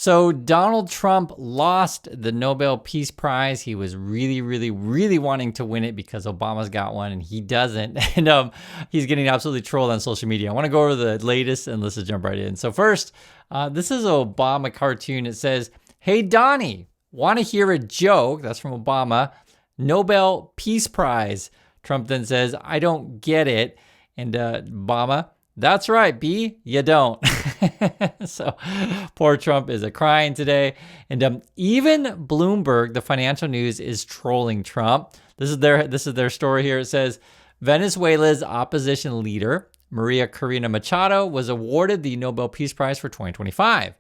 So Donald Trump lost the Nobel Peace Prize. He was really, really, really wanting to win it because Obama's got one and he doesn't. And he's getting absolutely trolled on social media. I want to go over the latest and let's just jump right in. So first, this is an Obama cartoon. It says, "Hey, Donnie, want to hear a joke?" That's from Obama. "Nobel Peace Prize." Trump then says, "I don't get it." And Obama, "That's right, B, you don't." So poor Trump is crying today. And even Bloomberg, the financial news, is trolling Trump. This is their story here. It says, Venezuela's opposition leader, Maria Corina Machado, was awarded the Nobel Peace Prize for 2025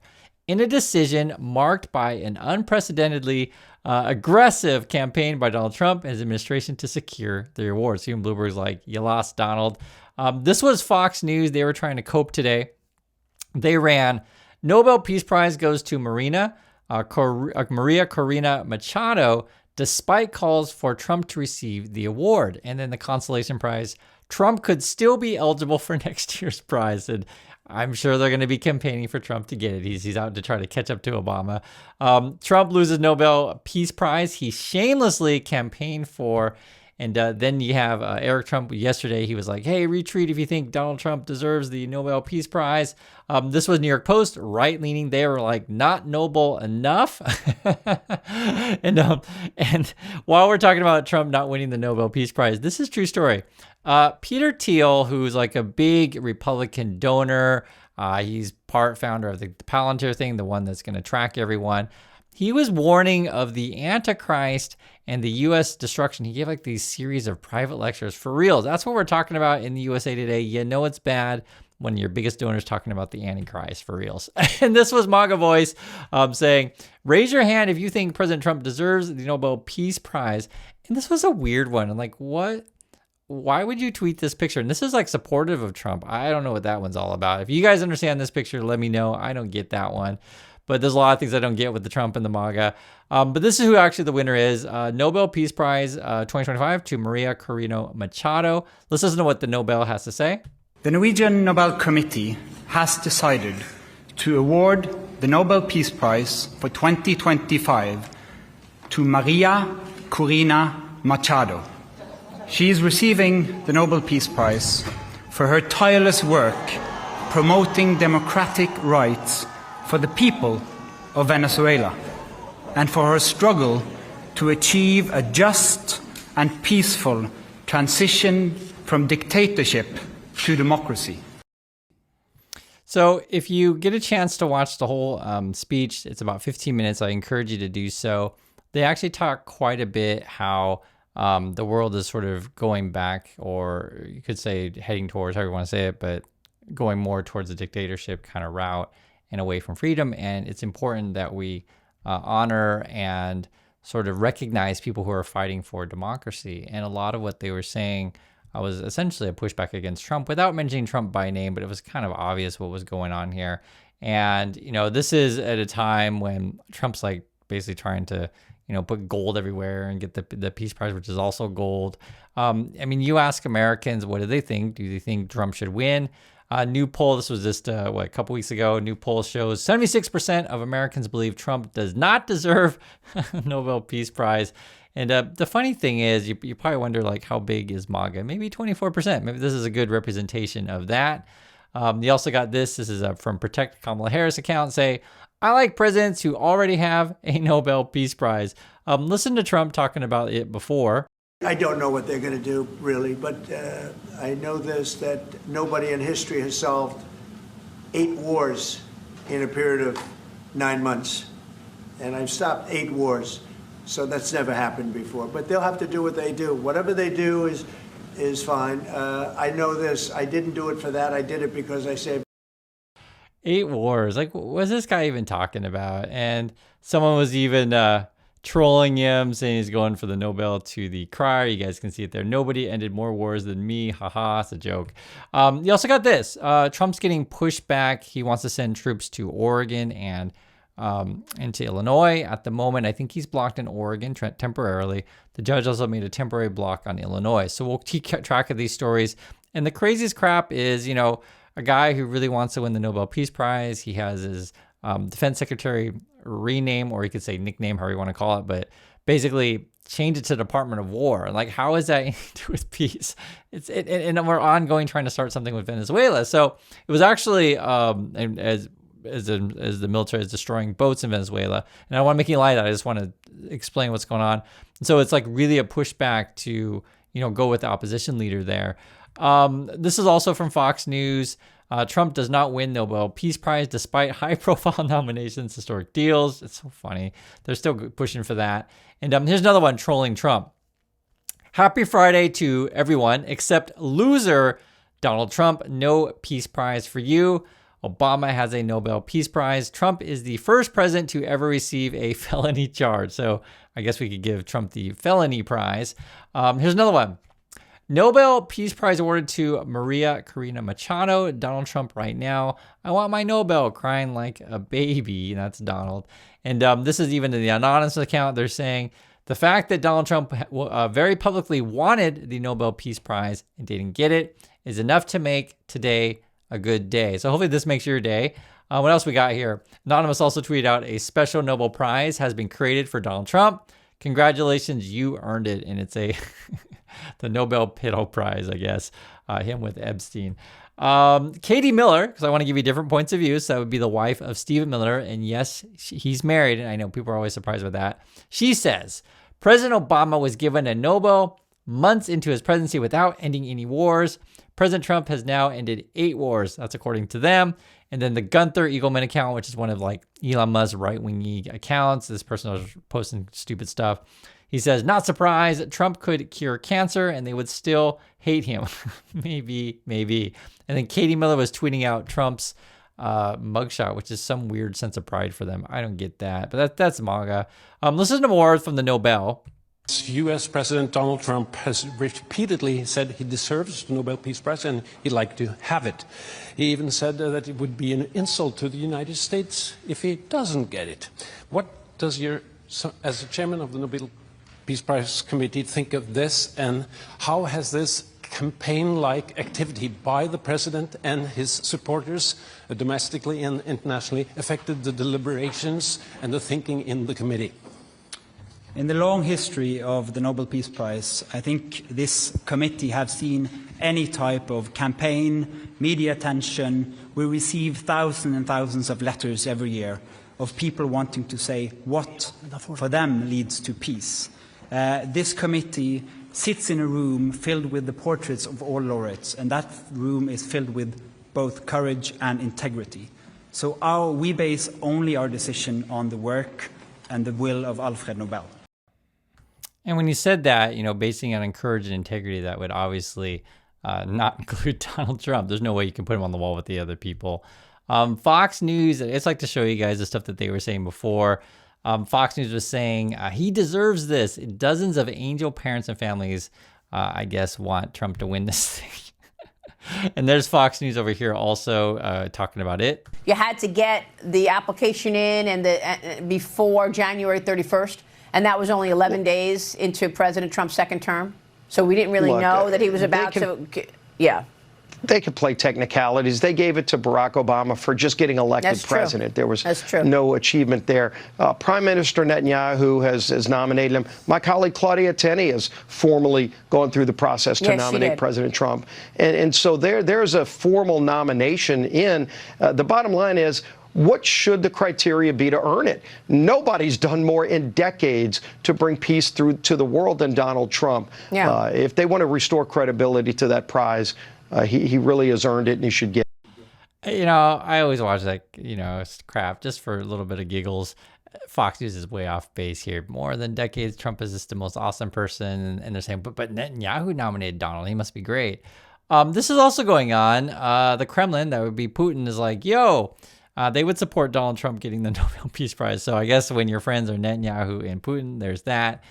in a decision marked by an unprecedentedly aggressive campaign by Donald Trump and his administration to secure the award. So even Bloomberg's like, "You lost, Donald." This was Fox News. They were trying to cope today. They ran, "Nobel Peace Prize goes to Maria Corina Machado, despite calls for Trump to receive the award." And then the consolation prize, "Trump could still be eligible for next year's prize." And I'm sure they're going to be campaigning for Trump to get it. He's out to try to catch up to Obama. Trump loses Nobel Peace Prize. He shamelessly campaigned for. And then you have Eric Trump. Yesterday, he was like, "Hey, retweet if you think Donald Trump deserves the Nobel Peace Prize." This was New York Post, right-leaning. They were like, "Not noble enough." And while we're talking about Trump not winning the Nobel Peace Prize, this is a true story. Peter Thiel, who's like a big Republican donor, he's part founder of the Palantir thing, the one that's going to track everyone. He was warning of the Antichrist and the U.S. destruction. He gave like these series of private lectures for real. That's what we're talking about in the USA Today. You know it's bad when your biggest donor is talking about the Antichrist for reals. And this was MAGA Voice saying, "Raise your hand if you think President Trump deserves the Nobel Peace Prize." And this was a weird one. I'm like, what? Why would you tweet this picture? And this is like supportive of Trump. I don't know what that one's all about. If you guys understand this picture, let me know. I don't get that one. But there's a lot of things I don't get with the Trump and the MAGA. But this is who actually the winner is. Nobel Peace Prize 2025 to Maria Corina Machado. Let's listen to what the Nobel has to say. The Norwegian Nobel Committee has decided to award the Nobel Peace Prize for 2025 to Maria Corina Machado. She is receiving the Nobel Peace Prize for her tireless work promoting democratic rights for the people of Venezuela and for her struggle to achieve a just and peaceful transition from dictatorship to democracy. So if you get a chance to watch the whole speech, it's about 15 minutes. I encourage you to do so. They actually talk quite a bit how the world is sort of going back, or you could say heading towards, however you want to say it, but going more towards a dictatorship kind of route and away from freedom. And it's important that we honor and sort of recognize people who are fighting for democracy. And a lot of what they were saying was essentially a pushback against Trump without mentioning Trump by name, but it was kind of obvious what was going on here. And, you know, this is at a time when Trump's like basically trying to, you know, put gold everywhere and get the Peace Prize, which is also gold. I mean, you ask Americans, what do they think? Do they think Trump should win? New poll, this was just, a couple weeks ago, new poll shows 76% of Americans believe Trump does not deserve a Nobel Peace Prize. And the funny thing is, you probably wonder, like, how big is MAGA? Maybe 24%. Maybe this is a good representation of that. You also got this. This is from Protect Kamala Harris account. Say, "I like presidents who already have a Nobel Peace Prize." Listen to Trump talking about it before. I don't know what they're going to do, really, but I know this, that nobody in history has solved 8 wars in a period of 9 months. And I've stopped 8 wars, so that's never happened before. But they'll have to do what they do. Whatever they do is fine. I know this. I didn't do it for that. I did it because I saved 8 wars. Like, what's this guy even talking about? And someone was even trolling him, saying he's going for the Nobel to the crier. You guys can see it there. "Nobody ended more wars than me." Haha, it's a joke. You also got this. Trump's getting pushed back. He wants to send troops to Oregon and into Illinois. At the moment, I think he's blocked in Oregon temporarily. The judge also made a temporary block on Illinois. So we'll keep track of these stories. And the craziest crap is, you know, a guy who really wants to win the Nobel Peace Prize. He has his defense secretary rename, or you could say nickname, however you want to call it, but basically change it to Department of War. Like, how is that anything to do with peace? And we're ongoing trying to start something with Venezuela. So it was actually, and as the military is destroying boats in Venezuela. And I don't want to make you light of that. I just want to explain what's going on. And so it's like really a pushback to, go with the opposition leader there. This is also from Fox News. Trump does not win Nobel Peace Prize despite high-profile nominations, historic deals. It's so funny. They're still pushing for that. And here's another one trolling Trump. Happy Friday to everyone except loser Donald Trump. No Peace Prize for you. Obama has a Nobel Peace Prize. Trump is the first president to ever receive a felony charge. So I guess we could give Trump the felony prize. Here's another one. Nobel Peace Prize awarded to Maria Corina Machado. Donald Trump right now. I want my Nobel, crying like a baby. That's Donald. And this is even in the anonymous account. They're saying the fact that Donald Trump very publicly wanted the Nobel Peace Prize and didn't get it is enough to make today a good day. So hopefully this makes your day. What else we got here? Anonymous also tweeted out a special Nobel Prize has been created for Donald Trump. Congratulations, you earned it. And it's the Nobel Piddle Prize, I guess. Him with Epstein. Katie Miller, because I want to give you different points of view. So that would be the wife of Stephen Miller. And yes, he's married. And I know people are always surprised with that. She says, President Obama was given a Nobel months into his presidency without ending any wars. President Trump has now ended 8 wars. That's according to them. And then the Gunther Eagleman account, which is one of like Elon Musk's right-wing accounts. This person was posting stupid stuff. He says, not surprised, Trump could cure cancer and they would still hate him. maybe. And then Katie Miller was tweeting out Trump's mugshot, which is some weird sense of pride for them. I don't get that, but that's MAGA. Listen to more from the Nobel. U.S. President Donald Trump has repeatedly said he deserves the Nobel Peace Prize and he'd like to have it. He even said that it would be an insult to the United States if he doesn't get it. What does as the chairman of the Nobel Peace Prize Committee, think of this, and how has this campaign-like activity by the president and his supporters, domestically and internationally, affected the deliberations and the thinking in the committee? In the long history of the Nobel Peace Prize, I think this committee have seen any type of campaign, media attention. We receive thousands and thousands of letters every year of people wanting to say what for them leads to peace. This committee sits in a room filled with the portraits of all laureates, and that room is filled with both courage and integrity. So we base only our decision on the work and the will of Alfred Nobel. And when you said that, basing it on courage and integrity, that would obviously not include Donald Trump. There's no way you can put him on the wall with the other people. Fox News, it's like to show you guys the stuff that they were saying before. Fox News was saying he deserves this. Dozens of angel parents and families, I guess, want Trump to win this thing. And there's Fox News over here also talking about it. You had to get the application in and before January 31st. And that was only 11 days into President Trump's second term. So we didn't really know that he was about to. Yeah. They could play technicalities. They gave it to Barack Obama for just getting elected president. There was no achievement there. Prime Minister Netanyahu has nominated him. My colleague Claudia Tenney has formally gone through the process to nominate President Trump. And so there's a formal nomination in. The bottom line is, what should the criteria be to earn it? Nobody's done more in decades to bring peace through to the world than Donald Trump. Yeah. If they want to restore credibility to that prize, he really has earned it, and he should get it. I always watch that, crap just for a little bit of giggles. Fox News is way off base here. More than decades, Trump is just the most awesome person, and they're saying, but Netanyahu nominated Donald. He must be great. This is also going on. The Kremlin, that would be Putin, is like, they would support Donald Trump getting the Nobel Peace Prize. So I guess when your friends are Netanyahu and Putin, there's that.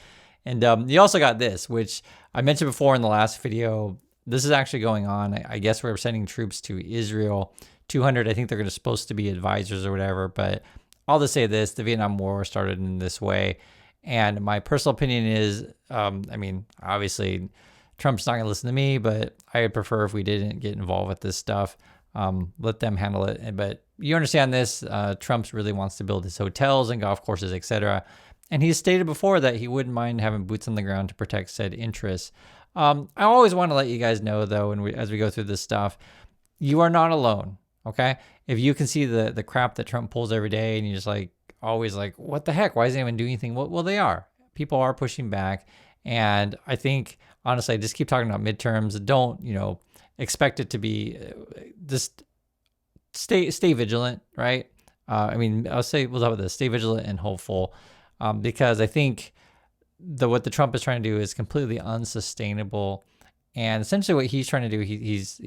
And you also got this, which I mentioned before in the last video. This is actually going on. I guess we're sending troops to Israel. 200, I think they're supposed to be advisors or whatever. But I'll just say this, the Vietnam War started in this way. And my personal opinion is, obviously, Trump's not going to listen to me, but I would prefer if we didn't get involved with this stuff. Let them handle it. But you understand this. Trump's really wants to build his hotels and golf courses, etc. And he's stated before that he wouldn't mind having boots on the ground to protect said interests. I always want to let you guys know, though, as we go through this stuff, you are not alone, okay? If you can see the crap that Trump pulls every day and you're just like, always like, what the heck? Why isn't anyone doing anything? Well, they are. People are pushing back. And I think, honestly, I just keep talking about midterms. Don't, expect it to be just stay vigilant, right? We'll talk about this, stay vigilant and hopeful, because I think what the Trump is trying to do is completely unsustainable. And essentially what he's trying to do, he's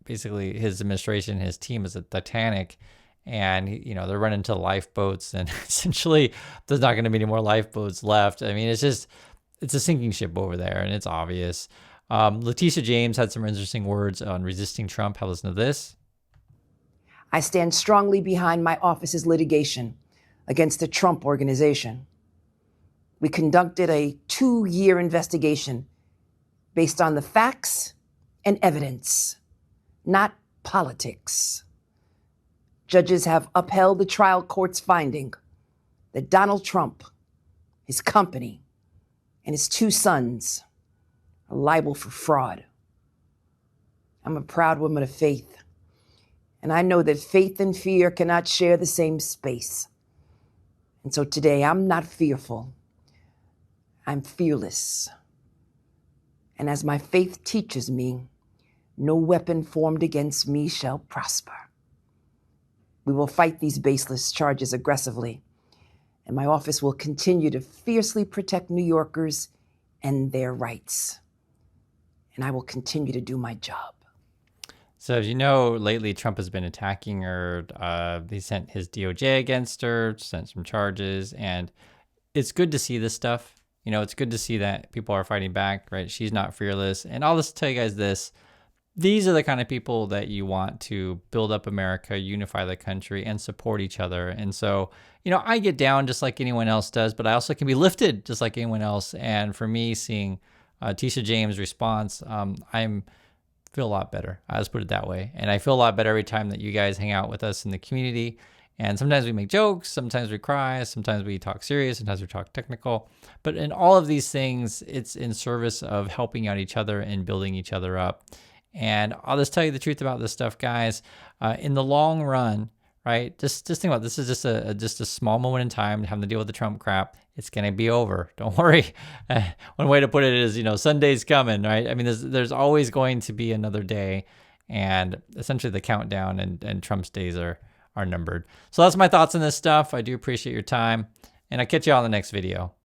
basically his administration, his team is a Titanic, and they're running to lifeboats, and essentially there's not going to be any more lifeboats left. I mean, it's a sinking ship over there, and it's obvious. Letitia James had some interesting words on resisting Trump. Have a listen to this. I stand strongly behind my office's litigation against the Trump Organization. We conducted a 2-year investigation based on the facts and evidence, not politics. Judges have upheld the trial court's finding that Donald Trump, his company, and his 2 sons are liable for fraud. I'm a proud woman of faith, and I know that faith and fear cannot share the same space. And so today, I'm not fearful. I'm fearless. And as my faith teaches me, no weapon formed against me shall prosper. We will fight these baseless charges aggressively, and my office will continue to fiercely protect New Yorkers and their rights. And I will continue to do my job. So as you know, lately Trump has been attacking her. He sent his DOJ against her, sent some charges, and it's good to see this stuff. It's good to see that people are fighting back, right? She's not fearless. And I'll just tell you guys this. These are the kind of people that you want to build up America, unify the country, and support each other. And so, I get down just like anyone else does, but I also can be lifted just like anyone else. And for me, seeing Tisha James' response, I feel a lot better. I'll just put it that way. And I feel a lot better every time that you guys hang out with us in the community. And sometimes we make jokes, sometimes we cry, sometimes we talk serious, sometimes we talk technical. But in all of these things, it's in service of helping out each other and building each other up. And I'll just tell you the truth about this stuff, guys. In the long run, right? Just think about it. This is just a small moment in time having to deal with the Trump crap. It's gonna be over. Don't worry. One way to put it is, Sunday's coming, right? I mean, there's always going to be another day, and essentially the countdown and Trump's days are numbered. So that's my thoughts on this stuff. I do appreciate your time, and I'll catch you on the next video.